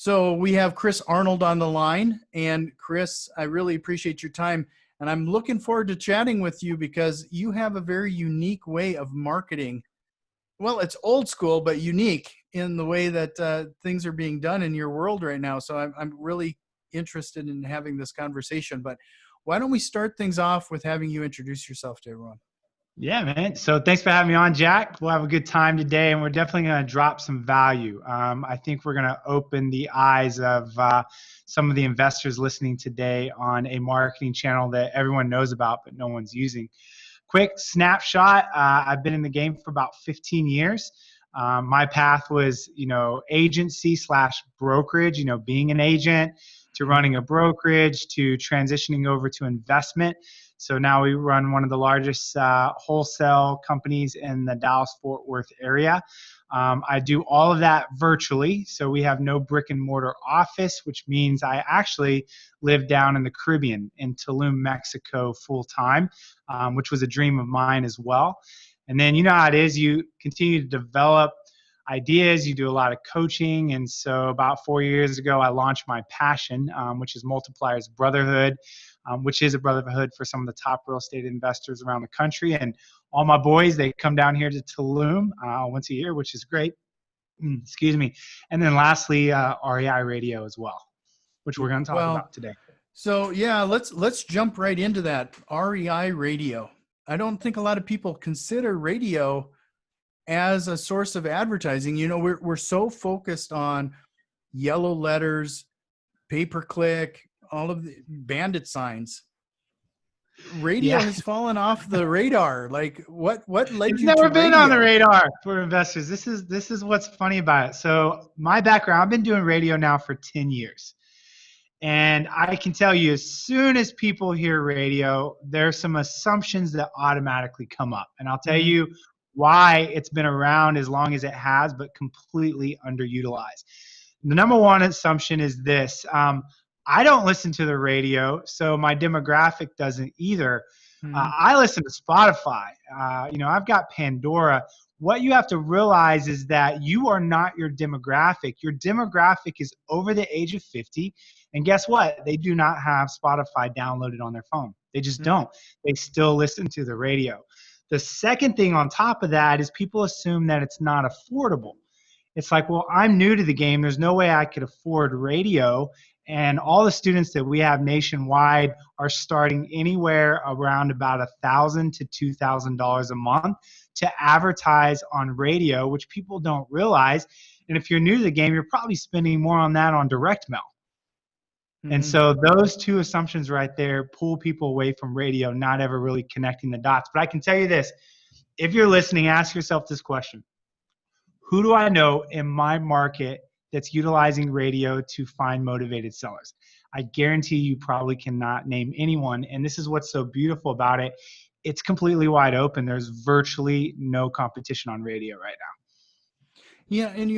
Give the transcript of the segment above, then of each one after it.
So we have Chris Arnold on the line. And Chris, I really appreciate your time. And I'm looking forward to chatting with you because you have a very unique way of marketing. Well, it's old school, but unique in the way that things are being done in your world right now. So I'm really interested in having this conversation. But why don't we start things off with having you introduce yourself to everyone? Yeah, man. So thanks for having me on, Jack. We'll have a good time today, and we're definitely going to drop some value. I think we're going to open the eyes of some of the investors listening today on a marketing channel that everyone knows about, but no one's using. Quick snapshot. I've been in the game for about 15 years. My path was, agency / brokerage, being an agent, to running a brokerage, to transitioning over to investment. So now we run one of the largest wholesale companies in the Dallas-Fort Worth area. I do all of that virtually. So we have no brick and mortar office, which means I actually live down in the Caribbean in Tulum, Mexico full time, which was a dream of mine as well. And then you know how it is, you continue to develop ideas, you do a lot of coaching. And so about 4 years ago, I launched my passion, which is Multipliers Brotherhood, which is a brotherhood for some of the top real estate investors around the country. And all my boys, they come down here to Tulum once a year, which is great. Excuse me. And then lastly, REI Radio as well, which we're going to talk about today. So yeah, let's jump right into that. REI Radio. I don't think a lot of people consider radio as a source of advertising. We're so focused on yellow letters, pay-per-click, all of the bandit signs. Radio has fallen off the radar. Like what led you to never been radio? On the radar for investors. This is what's funny about it. So my background, I've been doing radio now for 10 years. And I can tell you, as soon as people hear radio, there's some assumptions that automatically come up. And I'll tell you why it's been around as long as it has, but completely underutilized. The number one assumption is this. I don't listen to the radio, so my demographic doesn't either. I listen to Spotify. I've got Pandora. What you have to realize is that you are not your demographic. Your demographic is over the age of 50. And guess what? They do not have Spotify downloaded on their phone. They just don't. They still listen to the radio. The second thing on top of that is people assume that it's not affordable. It's like, well, I'm new to the game. There's no way I could afford radio. And all the students that we have nationwide are starting anywhere around about $1,000 to $2,000 a month to advertise on radio, which people don't realize. And if you're new to the game, you're probably spending more on that on direct mail. And so those two assumptions right there pull people away from radio, not ever really connecting the dots. But I can tell you this, if you're listening, ask yourself this question. Who do I know in my market that's utilizing radio to find motivated sellers? I guarantee you probably cannot name anyone. And this is what's so beautiful about it. It's completely wide open. There's virtually no competition on radio right now. Yeah. And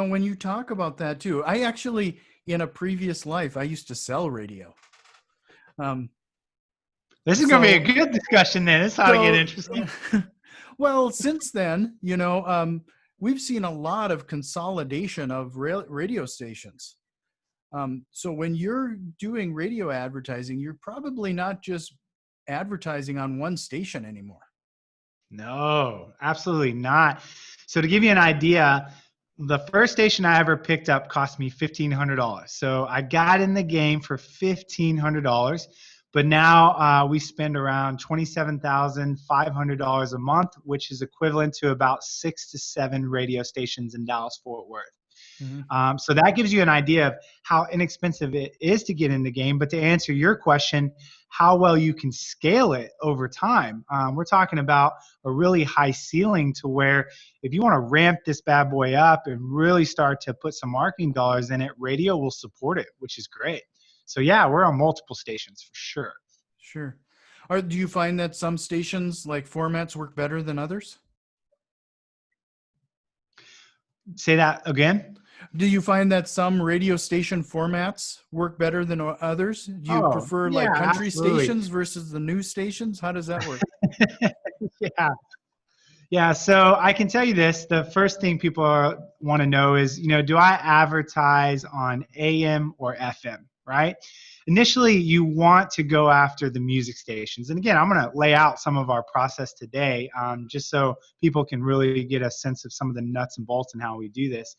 when you talk about that too, I actually, in a previous life, I used to sell radio. This is going to be a good discussion then. This is how to get interesting. Well, since then, we've seen a lot of consolidation of radio stations. So when you're doing radio advertising, you're probably not just advertising on one station anymore. No, absolutely not. So to give you an idea, the first station I ever picked up cost me $1,500. So I got in the game for $1,500. But now we spend around $27,500 a month, which is equivalent to about 6 to 7 radio stations in Dallas-Fort Worth. So that gives you an idea of how inexpensive it is to get in the game. But to answer your question, how well you can scale it over time, we're talking about a really high ceiling to where if you want to ramp this bad boy up and really start to put some marketing dollars in it, radio will support it, which is great. So yeah, we're on multiple stations for sure. Sure. Do you find that some stations, like formats, work better than others? Say that again. Do you find that some radio station formats work better than others? Do you prefer like country stations versus the news stations? How does that work? Yeah, so I can tell you this. The first thing people want to know is, do I advertise on AM or FM, right? Initially, you want to go after the music stations. And again, I'm going to lay out some of our process today, just so people can really get a sense of some of the nuts and bolts and how we do this.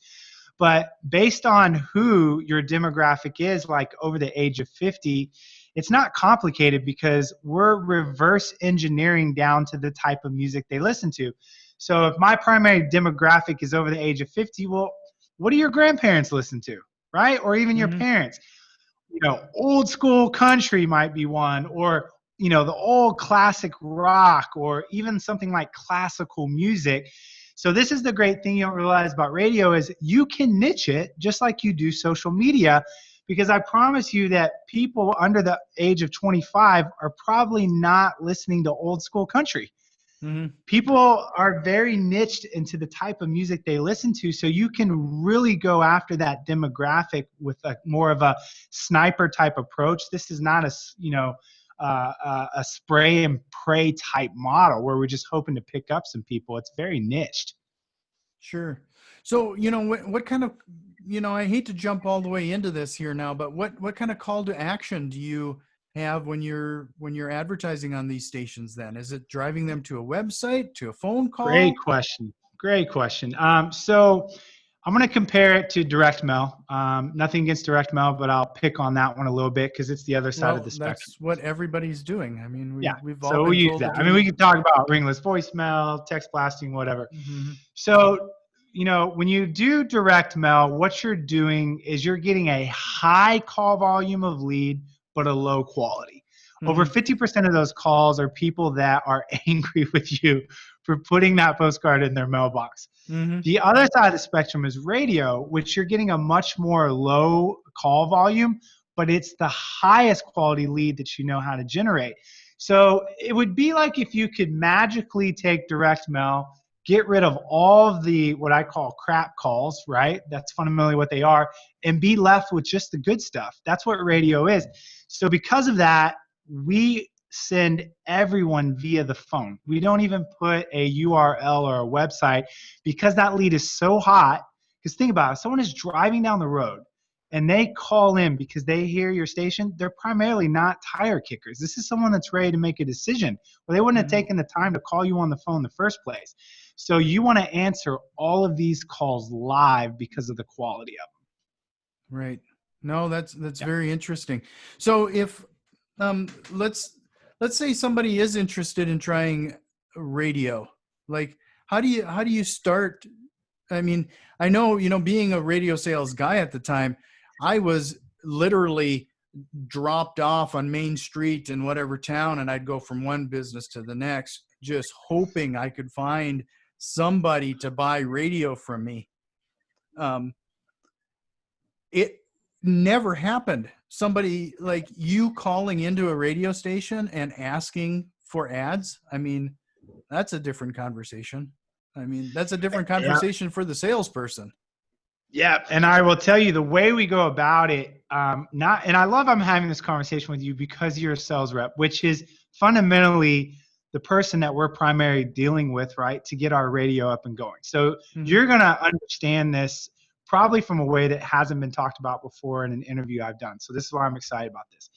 But based on who your demographic is, like over the age of 50, it's not complicated because we're reverse engineering down to the type of music they listen to. So if my primary demographic is over the age of 50, well, what do your grandparents listen to, right? Or even your Mm-hmm. parents? Old school country might be one, or, the old classic rock, or even something like classical music. So this is the great thing you don't realize about radio is you can niche it just like you do social media, because I promise you that people under the age of 25 are probably not listening to old school country. Mm-hmm. People are very niched into the type of music they listen to, so you can really go after that demographic with a more of a sniper type approach. This is not a spray and pray type model where we're just hoping to pick up some people. It's very niched. Sure. So, what kind of, I hate to jump all the way into this here now, but what kind of call to action do you have when you're advertising on these stations then? Is it driving them to a website, to a phone call? Great question. Great question. So I'm going to compare it to direct mail. Nothing against direct mail, but I'll pick on that one a little bit because it's the other side of the spectrum. That's what everybody's doing. I mean, Yeah. we've all So been we use told that. to I mean, do. we can talk about ringless voicemail, text blasting, whatever. Mm-hmm. So, when you do direct mail, what you're doing is you're getting a high call volume of lead, but a low quality. Over 50% of those calls are people that are angry with you for putting that postcard in their mailbox. Mm-hmm. The other side of the spectrum is radio, which you're getting a much more low call volume, but it's the highest quality lead that you know how to generate. So it would be like if you could magically take direct mail, get rid of all of the what I call crap calls, right? That's fundamentally what they are, and be left with just the good stuff. That's what radio is. So because of that, we send everyone via the phone. We don't even put a URL or a website because that lead is so hot. Because think about it, someone is driving down the road and they call in because they hear your station. They're primarily not tire kickers. This is someone that's ready to make a decision, or they wouldn't have taken the time to call you on the phone in the first place. So you want to answer all of these calls live because of the quality of them. Right. No, that's very interesting. So if let's say somebody is interested in trying radio, like how do you start? I mean, I know, being a radio sales guy at the time, I was literally dropped off on Main Street in whatever town, and I'd go from one business to the next, just hoping I could find somebody to buy radio from me. It never happened. Somebody like you calling into a radio station and asking for ads. I mean, that's a different conversation. I mean, that's a different conversation for the salesperson. Yeah, and I will tell you the way we go about it. And I love I'm having this conversation with you because you're a sales rep, which is fundamentally the person that we're primarily dealing with, right, to get our radio up and going. So you're going to understand this probably from a way that hasn't been talked about before in an interview I've done. So this is why I'm excited about this.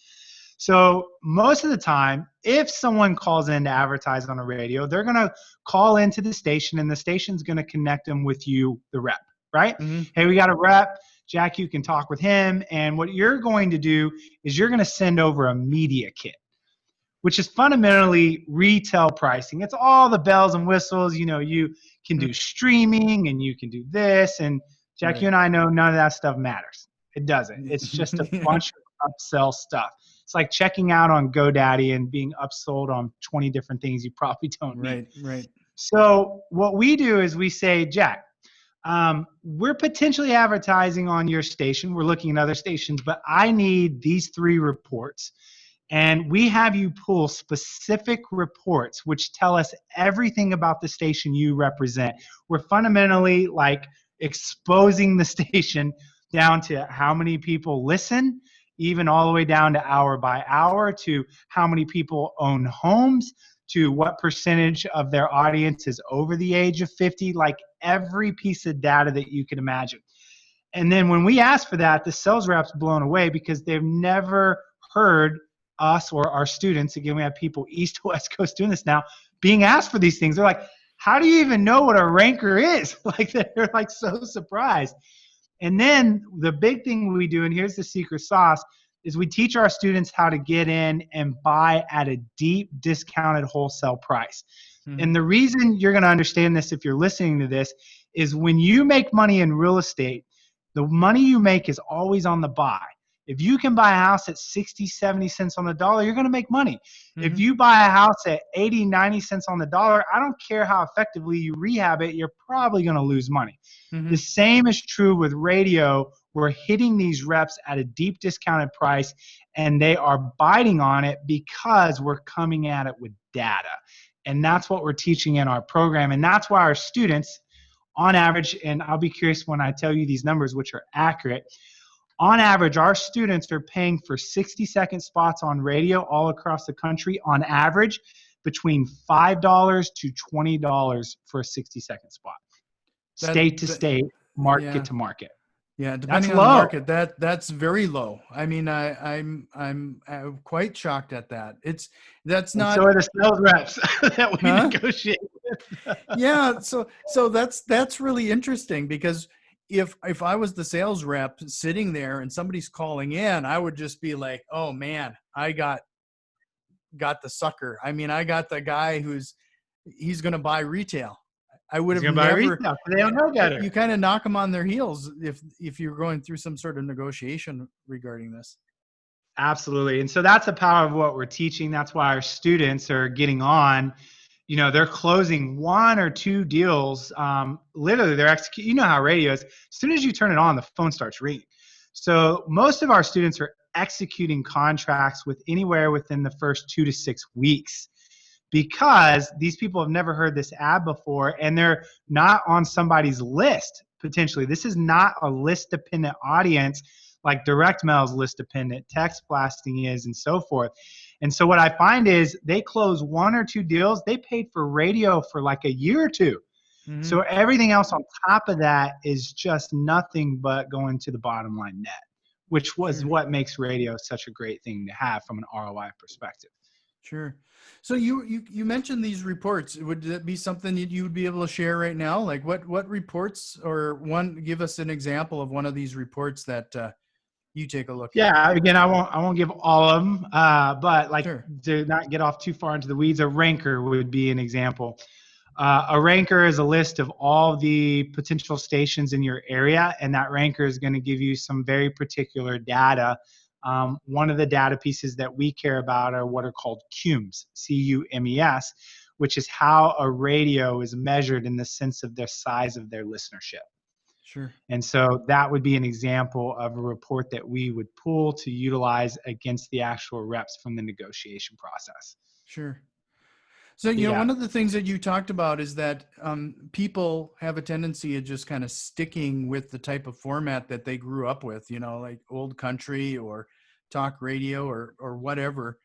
So most of the time, if someone calls in to advertise on a radio, they're going to call into the station and the station's going to connect them with you, the rep, right? Hey, we got a rep. Jack, you can talk with him. And what you're going to do is you're going to send over a media kit, which is fundamentally retail pricing. It's all the bells and whistles. You can do streaming and you can do this. And Jack, you and I know none of that stuff matters. It doesn't. It's just a bunch of upsell stuff. It's like checking out on GoDaddy and being upsold on 20 different things you probably don't need. Right. So what we do is we say, Jack, we're potentially advertising on your station. We're looking at other stations, but I need these 3 reports. And we have you pull specific reports which tell us everything about the station you represent. We're fundamentally like exposing the station down to how many people listen, even all the way down to hour by hour, to how many people own homes, to what percentage of their audience is over the age of 50, like every piece of data that you can imagine. And then when we ask for that, the sales rep's blown away because they've never heard us or our students, again, we have people East to West Coast doing this now, being asked for these things. They're like, how do you even know what a ranker is? Like, they're like so surprised. And then the big thing we do, and here's the secret sauce, is we teach our students how to get in and buy at a deep discounted wholesale price. And the reason you're going to understand this if you're listening to this is when you make money in real estate, the money you make is always on the buy. If you can buy a house at 60, 70 cents on the dollar, you're going to make money. If you buy a house at 80, 90 cents on the dollar, I don't care how effectively you rehab it, you're probably going to lose money. The same is true with radio. We're hitting these reps at a deep discounted price, and they are biting on it because we're coming at it with data. And that's what we're teaching in our program. And that's why our students, on average, and I'll be curious when I tell you these numbers, which are accurate, on average, our students are paying for 60-second spots on radio all across the country, on average, between $5 to $20 for a 60-second spot. State to state, market to market. Yeah, depending on the market, that's very low. I mean, I'm quite shocked at that. That's not. So are the sales reps that we negotiate with. Yeah, so that's really interesting, because if I was the sales rep sitting there and somebody's calling in, I would just be like, oh man, I got the sucker. I mean, I got the guy he's going to buy retail. I would have never. They don't know better. You kind of knock them on their heels if you're going through some sort of negotiation regarding this. Absolutely. And so that's the power of what we're teaching. That's why our students are getting on. You know, they're closing 1 or 2 deals. Literally, they're executing. You know how radio is. As soon as you turn it on, the phone starts ringing. So most of our students are executing contracts with anywhere within the first 2 to 6 weeks, because these people have never heard this ad before, and they're not on somebody's list, potentially. This is not a list-dependent audience like direct mail is list-dependent, text blasting is, and so forth. And so what I find is they close 1 or 2 deals. They paid for radio for like a year or 2. So everything else on top of that is just nothing but going to the bottom line net, which was what makes radio such a great thing to have from an ROI perspective. Sure. So you mentioned these reports. Would that be something that you would be able to share right now? Like what reports, or give us an example of one of these reports that you take a look at. Yeah, again, I won't give all of them, but like to not get off too far into the weeds, a ranker would be an example. A ranker is a list of all the potential stations in your area, and that ranker is going to give you some very particular data. One of the data pieces that we care about are what are called CUMES, C-U-M-E-S, which is how a radio is measured in the sense of the size of their listenership. Sure. And so that would be an example of a report that we would pull to utilize against the actual reps from the negotiation process. Sure. So, you know, one of the things that you talked about is that people have a tendency of just kind of sticking with the type of format that they grew up with, you know, like old country or talk radio or whatever.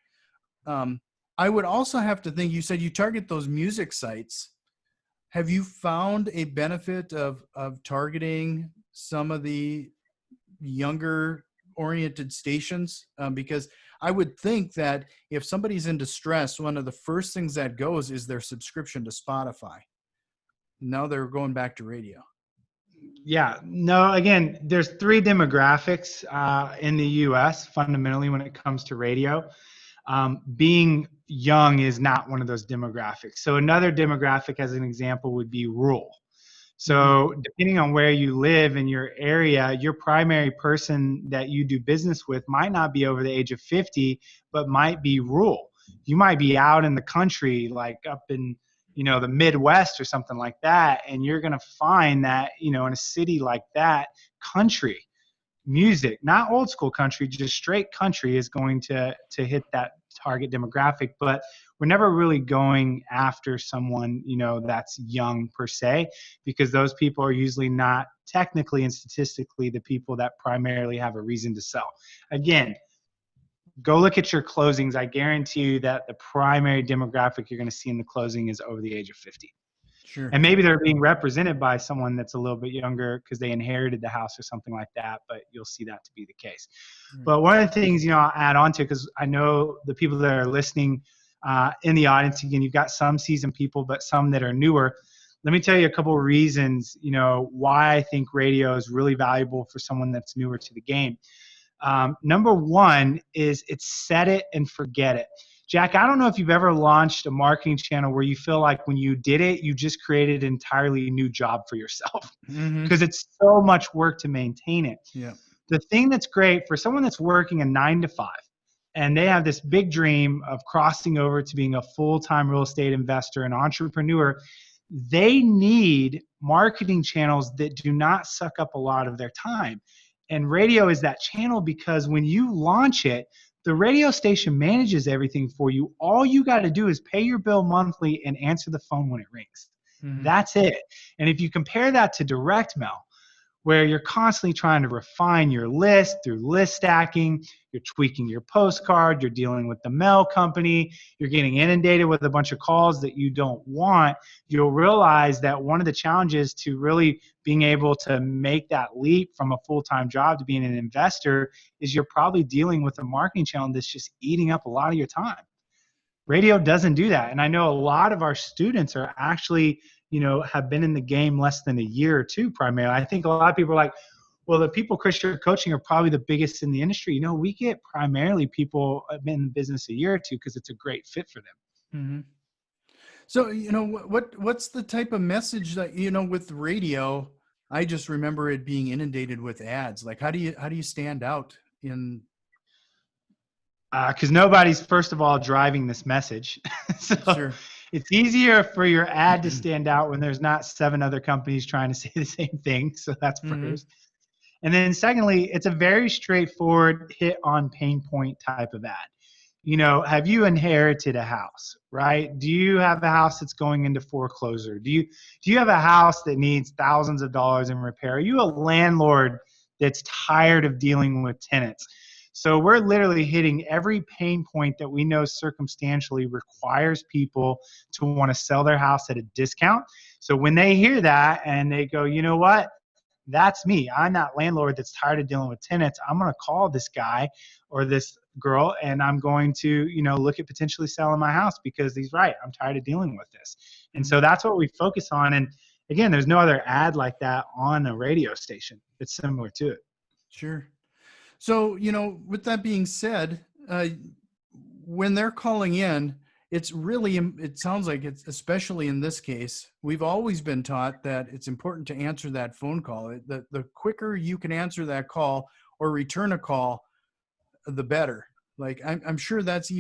I would also have to think, you said you target those music sites. Have you found a benefit of targeting some of the younger oriented stations? Because I would think that if somebody's in distress, one of the first things that goes is their subscription to Spotify. Now they're going back to radio. Yeah, no, again, there's 3 demographics in the US fundamentally when it comes to radio. Being young is not one of those demographics. So another demographic, as an example, would be rural. So depending on where you live in your area, your primary person that you do business with might not be over the age of 50, but might be rural. You might be out in the country, like up in, you know, the Midwest or something like that. And you're going to find that, you know, in a city like that, country music, not old school country, just straight country, is going to hit that target demographic. But we're never really going after someone, you know, that's young per se, because those people are usually not technically and statistically the people that primarily have a reason to sell. Again, go look at your closings. I guarantee you that the primary demographic you're going to see in the closing is over the age of 50. Sure. And maybe they're being represented by someone that's a little bit younger because they inherited the house or something like that, but you'll see that to be the case. But one of the things, I'll add on to, because I know the people that are listening in the audience, again, you've got some seasoned people, but some that are newer. Let me tell you a couple of reasons, why I think radio is really valuable for someone that's newer to the game. Number one is it's set it and forget it. Jack, I don't know if you've ever launched a marketing channel where you feel like when you did it, you just created an entirely new job for yourself because it's so much work to maintain it. Yeah. The thing that's great for someone that's working a 9 to 5 and they have this big dream of crossing over to being a full-time real estate investor and entrepreneur, they need marketing channels that do not suck up a lot of their time. And radio is that channel because when you launch it, the radio station manages everything for you. All you got to do is pay your bill monthly and answer the phone when it rings. That's it. And if you compare that to direct mail, where you're constantly trying to refine your list through list stacking, you're tweaking your postcard, you're dealing with the mail company, you're getting inundated with a bunch of calls that you don't want, you'll realize that one of the challenges to really being able to make that leap from a full-time job to being an investor is you're probably dealing with a marketing channel that's just eating up a lot of your time. Radio doesn't do that. And I know a lot of our students are actually, have been in the game less than a year or two primarily. I think a lot of people are like, well, the people Chris you're coaching are probably the biggest in the industry. We get primarily people have been in the business a year or two because it's a great fit for them. So, what's the type of message that, with radio, I just remember it being inundated with ads. Like, how do you stand out in? Because nobody's, first of all, driving this message. So Sure. It's easier for your ad to stand out when there's not 7 other companies trying to say the same thing. So that's first. And then secondly, it's a very straightforward hit on pain point type of ad. Have you inherited a house, right? Do you have a house that's going into foreclosure? Do you have a house that needs thousands of dollars in repair? Are you a landlord that's tired of dealing with tenants? So we're literally hitting every pain point that we know circumstantially requires people to want to sell their house at a discount. So when they hear that and they go, you know what? That's me. I'm that landlord that's tired of dealing with tenants. I'm going to call this guy or this girl and I'm going to, look at potentially selling my house because he's right. I'm tired of dealing with this. And so that's what we focus on. And again, there's no other ad like that on a radio station that's similar to it. Sure. So, with that being said, when they're calling in, it sounds like it's, especially in this case, we've always been taught that it's important to answer that phone call. The quicker you can answer that call or return a call, the better. Like, I'm sure that's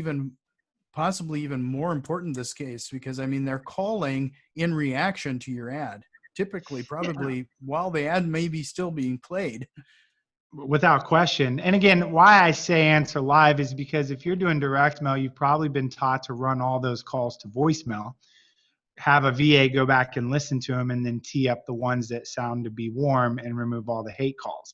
possibly even more important in this case, because they're calling in reaction to your ad, typically, probably while the ad may be still being played. Without question. And again, why I say answer live is because if you're doing direct mail, you've probably been taught to run all those calls to voicemail, have a VA go back and listen to them, and then tee up the ones that sound to be warm and remove all the hate calls.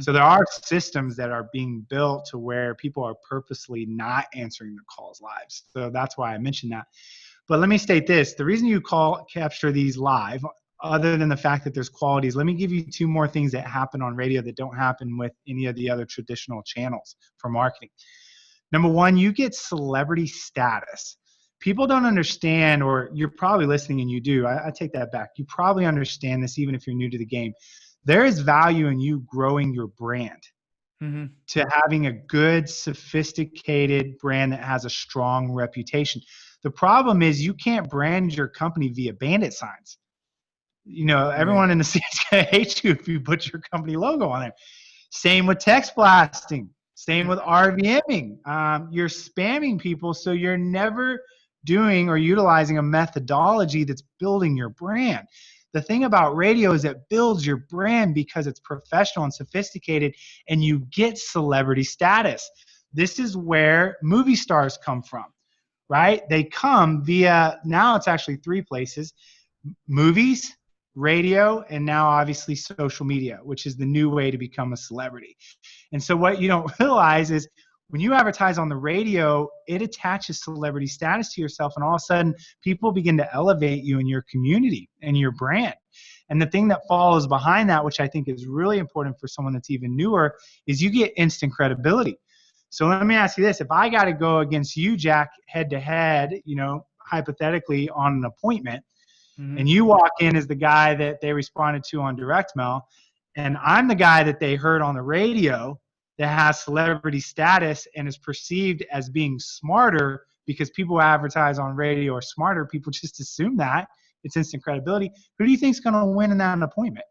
So there are systems that are being built to where people are purposely not answering the calls live. So that's why I mentioned that. But let me state this. The reason you capture these live, other than the fact that there's qualities, let me give you 2 more things that happen on radio that don't happen with any of the other traditional channels for marketing. Number 1, you get celebrity status. People don't understand, or you're probably listening and you do. I take that back. You probably understand this even if you're new to the game. There is value in you growing your brand to having a good, sophisticated brand that has a strong reputation. The problem is you can't brand your company via bandit signs. Everyone in the city is going to hate you if you put your company logo on there. Same with text blasting. Same with RVMing. You're spamming people, so you're never doing or utilizing a methodology that's building your brand. The thing about radio is it builds your brand because it's professional and sophisticated, and you get celebrity status. This is where movie stars come from, right? They come via, now it's actually 3 places: movies, radio, and now obviously social media, which is the new way to become a celebrity. And so what you don't realize is When you advertise on the radio, it attaches celebrity status to yourself, and all of a sudden people begin to elevate you in your community and your brand. And the thing that follows behind that, which I think is really important for someone that's even newer, is you get instant credibility. So let me ask you this. If I got to go against you, Jack, head to head, hypothetically on an appointment, and you walk in as the guy that they responded to on direct mail, and I'm the guy that they heard on the radio that has celebrity status and is perceived as being smarter because people who advertise on radio are smarter. People just assume that. It's instant credibility. Who do you think is going to win in that appointment?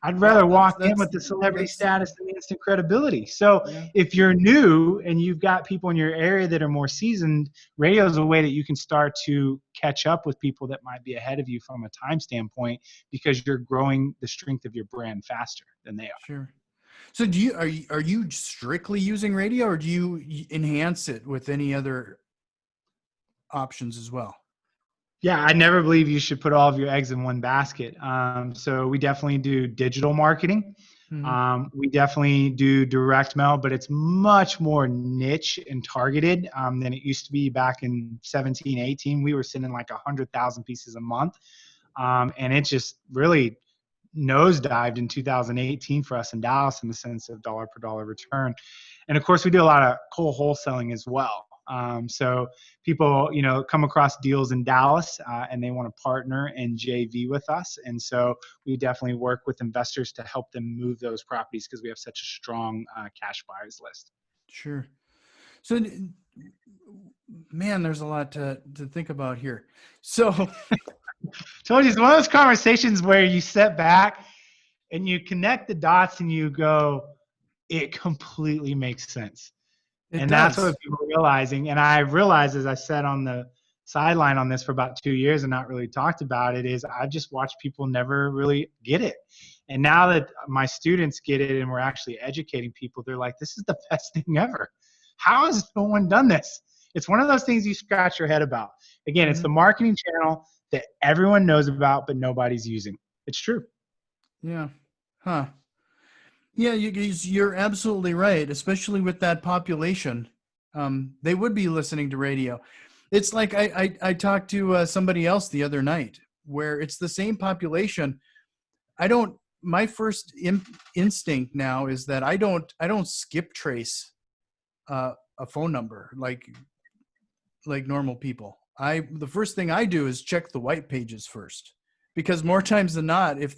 I'd rather walk in with the celebrity status than the instant credibility. So if you're new and you've got people in your area that are more seasoned, radio is a way that you can start to catch up with people that might be ahead of you from a time standpoint, because you're growing the strength of your brand faster than they are. Sure. So are you strictly using radio, or do you enhance it with any other options as well? Yeah, I never believe you should put all of your eggs in one basket. So we definitely do digital marketing. We definitely do direct mail, but it's much more niche and targeted than it used to be back in 17, 18. We were sending like 100,000 pieces a month. And it just really nosedived in 2018 for us in Dallas in the sense of dollar per dollar return. And of course, we do a lot of cold wholesaling as well. So people, come across deals in Dallas and they want to partner and JV with us. And so we definitely work with investors to help them move those properties because we have such a strong cash buyers list. Sure. So, man, there's a lot to think about here. So told you, it's one of those conversations where you step back and you connect the dots and you go, it completely makes sense. That's what people are realizing. And I realized, as I sat on the sideline on this for about 2 years and not really talked about it, is I've just watched people never really get it. And now that my students get it and we're actually educating people, they're like, this is the best thing ever. How has no one done this? It's one of those things you scratch your head about. Again, it's the marketing channel that everyone knows about, but nobody's using. It's true. Yeah. Huh. Yeah, you're absolutely right, especially with that population. They would be listening to radio. It's like I talked to somebody else the other night where it's the same population. My first instinct now is that I don't skip trace a phone number like normal people. The first thing I do is check the white pages first, because more times than not, if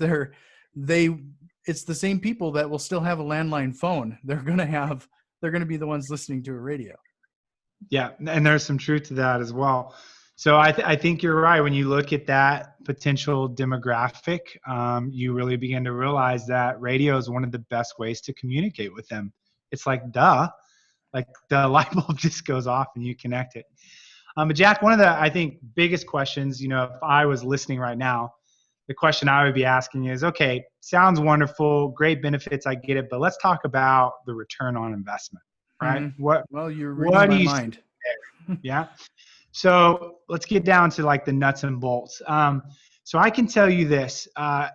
it's the same people that will still have a landline phone. They're going to be the ones listening to a radio. Yeah. And there's some truth to that as well. So I think you're right. When you look at that potential demographic, you really begin to realize that radio is one of the best ways to communicate with them. It's like the light bulb just goes off and you connect it. But Jack, one of the, I think, biggest questions, if I was listening right now, the question I would be asking is, okay, sounds wonderful, great benefits, I get it, but let's talk about the return on investment, right? You're reading my mind. Yeah. So let's get down to like the nuts and bolts. So I can tell you this,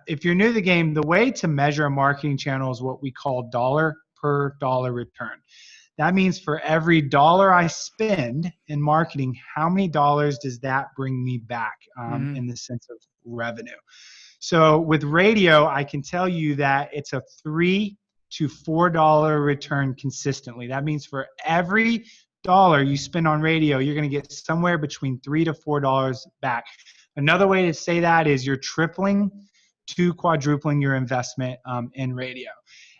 if you're new to the game, the way to measure a marketing channel is what we call dollar per dollar return. That means for every dollar I spend in marketing, how many dollars does that bring me back in the sense of revenue? So with radio, I can tell you that it's a $3 to $4 return consistently. That means for every dollar you spend on radio, you're going to get somewhere between $3 to $4 back. Another way to say that is you're tripling to quadrupling your investment in radio.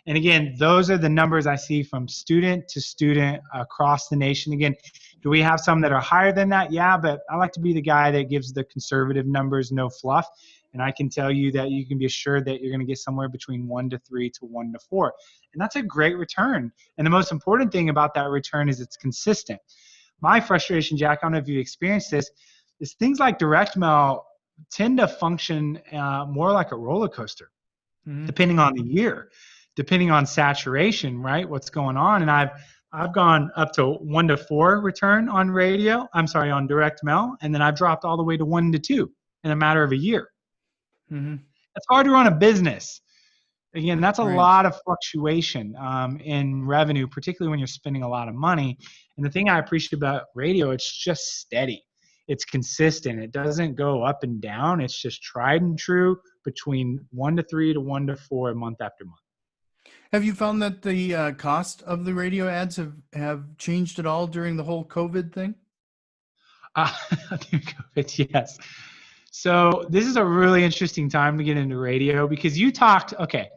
And again, those are the numbers I see from student to student across the nation. Again, do we have some that are higher than that? Yeah, but I like to be the guy that gives the conservative numbers, no fluff. And I can tell you that you can be assured that you're going to get somewhere between 1 to 3 to 1 to 4. And that's a great return. And the most important thing about that return is it's consistent. My frustration, Jack, I don't know if you experienced this, is things like direct mail tend to function more like a roller coaster, depending on the year, depending on saturation, right? What's going on. And I've gone up to 1 to 4 return on on direct mail. And then I've dropped all the way to 1 to 2 in a matter of a year. It's hard to run a business Again, that's a Right. lot of fluctuation in revenue, particularly when you're spending a lot of money. And the thing I appreciate about radio, it's just steady. It's consistent. It doesn't go up and down. It's just tried and true between 1 to 3 to 1 to 4 month after month. Have you found that the cost of the radio ads have changed at all during the whole COVID thing? Uh, yes. So this is a really interesting time to get into radio because you talked, okay,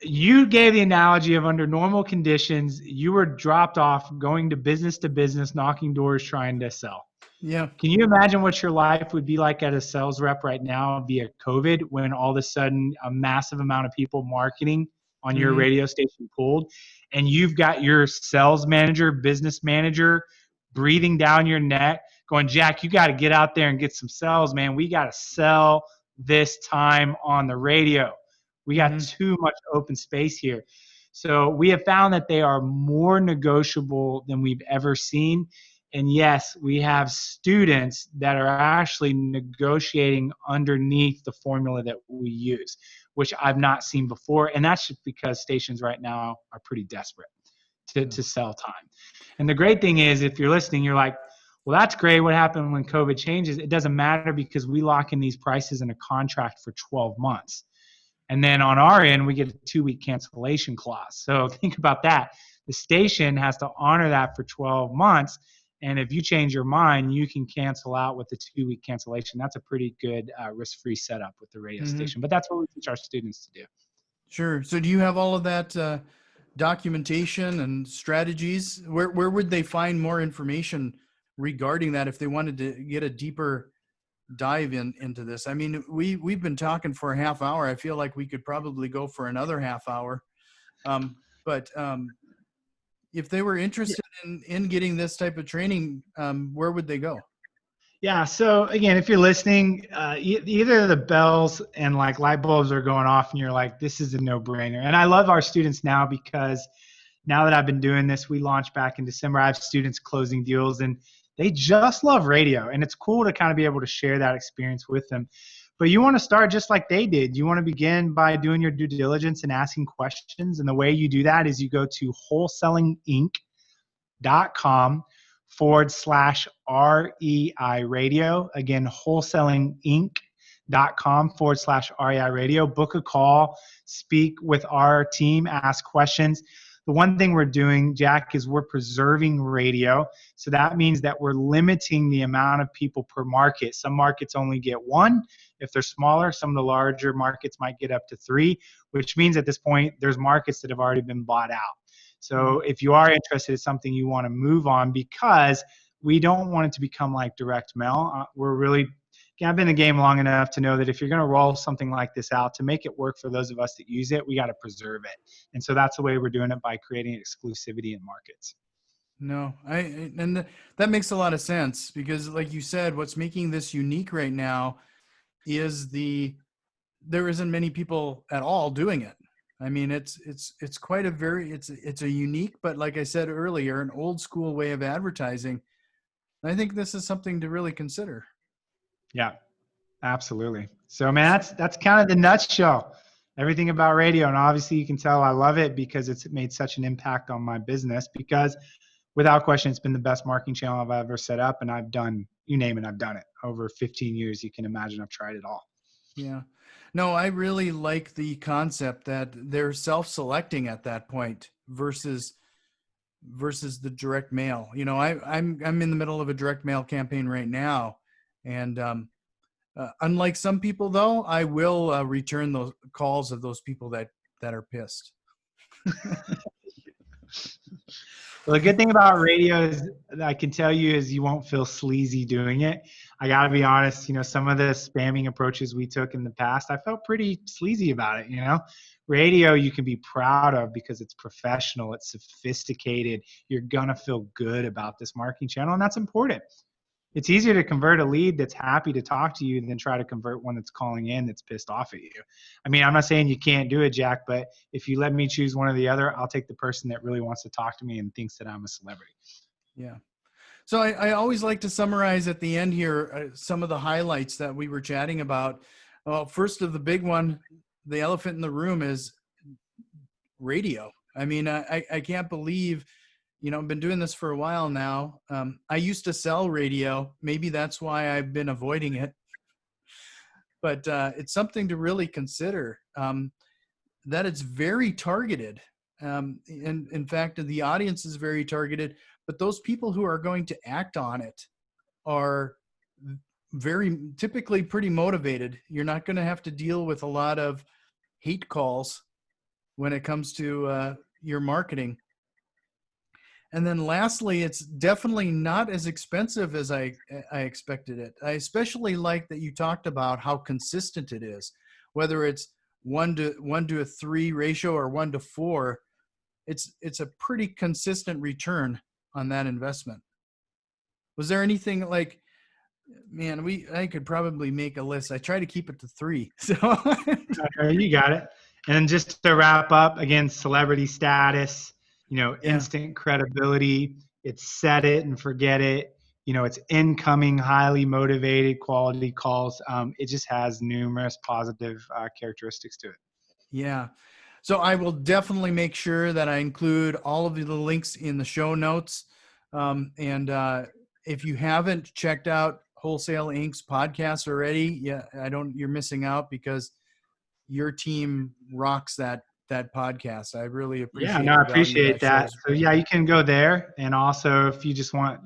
you gave the analogy of under normal conditions, you were dropped off going to business, knocking doors, trying to sell. Yeah. Can you imagine what your life would be like as a sales rep right now via COVID when all of a sudden a massive amount of people marketing on your Hmm. radio station pulled and you've got your sales manager, business manager breathing down your neck going, Jack, you got to get out there and get some sales, man. We got to sell this time on the radio. We got Hmm. too much open space here. So we have found that they are more negotiable than we've ever seen. And yes, we have students that are actually negotiating underneath the formula that we use, which I've not seen before. And that's just because stations right now are pretty desperate to sell time. And the great thing is, if you're listening, you're like, well, that's great. What happened when COVID changes? It doesn't matter because we lock in these prices in a contract for 12 months. And then on our end, we get a 2-week cancellation clause. So think about that. The station has to honor that for 12 months. And if you change your mind, you can cancel out with the 2-week cancellation. That's a pretty good risk-free setup with the radio Hmm. station. But that's what we teach our students to do. Sure. So do you have all of that documentation and strategies? Where would they find more information regarding that if they wanted to get a deeper dive into this? I mean, we've been talking for a half hour. I feel like we could probably go for another half hour. But if they were interested in getting this type of training, where would they go? Yeah. So again, if you're listening, either the bells and like light bulbs are going off, and you're like, "This is a no-brainer." And I love our students now because now that I've been doing this, we launched back in December. I have students closing deals, and they just love radio, and it's cool to kind of be able to share that experience with them. But you want to start just like they did. You want to begin by doing your due diligence and asking questions. And the way you do that is you go to wholesalinginc.com/REI radio. Again, wholesalinginc.com/REI radio. Book a call, speak with our team, ask questions. The one thing we're doing, Jack, is we're preserving radio. So that means that we're limiting the amount of people per market. Some markets only get one. If they're smaller, some of the larger markets might get up to 3, which means at this point, there's markets that have already been bought out. So if you are interested in something you want to move on, because we don't want it to become like direct mail. We're really, I've been in the game long enough to know that if you're going to roll something like this out, to make it work for those of us that use it, we got to preserve it. And so that's the way we're doing it, by creating exclusivity in markets. No, that makes a lot of sense because, like you said, what's making this unique right now is there isn't many people at all doing it. I mean, it's quite a it's a unique, but like I said earlier, an old school way of advertising. I think this is something to really consider. Yeah, absolutely. So man, that's kind of the nutshell, everything about radio. And obviously you can tell I love it because it's made such an impact on my business, because without question, it's been the best marketing channel I've ever set up. And I've done, you name it, I've done it over 15 years. You can imagine I've tried it all. Yeah. No, I really like the concept that they're self-selecting at that point versus the direct mail. You know, I'm in the middle of a direct mail campaign right now, and unlike some people, though, I will return those calls of those people that are pissed. Well, the good thing about radio is, I can tell you, is you won't feel sleazy doing it. I got to be honest, some of the spamming approaches we took in the past, I felt pretty sleazy about it. Radio you can be proud of because it's professional, it's sophisticated. You're going to feel good about this marketing channel, and that's important. It's easier to convert a lead that's happy to talk to you than try to convert one that's calling in that's pissed off at you. I mean, I'm not saying you can't do it, Jack, but if you let me choose one or the other, I'll take the person that really wants to talk to me and thinks that I'm a celebrity. Yeah. So I always like to summarize at the end here some of the highlights that we were chatting about. Well, first of the big one, the elephant in the room is radio. I mean, I can't believe, I've been doing this for a while now. I used to sell radio. Maybe that's why I've been avoiding it. But it's something to really consider, that it's very targeted. And in fact, the audience is very targeted, but those people who are going to act on it are very typically pretty motivated. You're not going to have to deal with a lot of hate calls when it comes to your marketing. And then lastly, it's definitely not as expensive as I expected it. I especially like that you talked about how consistent it is, whether it's 1-to-3 ratio or 1-to-4. It's a pretty consistent return on that investment. Was there anything like, man, I could probably make a list. I try to keep it to 3. So Okay, you got it. And then just to wrap up, again, celebrity status, Yeah. instant credibility. It's set it and forget it. It's incoming, highly motivated, quality calls. It just has numerous positive characteristics to it. Yeah. So I will definitely make sure that I include all of the links in the show notes. And if you haven't checked out Wholesale Inc.'s podcast already, you're missing out, because your team rocks that podcast. I really appreciate I the value appreciate that. shows. So you can go there. And also, if you just want,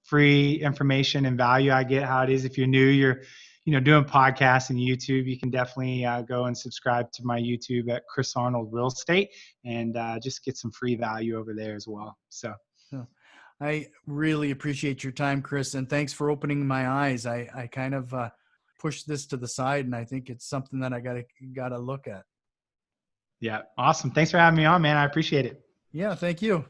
free information and value, I get how it is. If you're new, you're, doing podcasts and YouTube, you can definitely go and subscribe to my YouTube at Chris Arnold Real Estate, and just get some free value over there as well. So I really appreciate your time, Chris, and thanks for opening my eyes. I kind of pushed this to the side, and I think it's something that I gotta look at. Yeah, awesome. Thanks for having me on, man. I appreciate it. Yeah, thank you.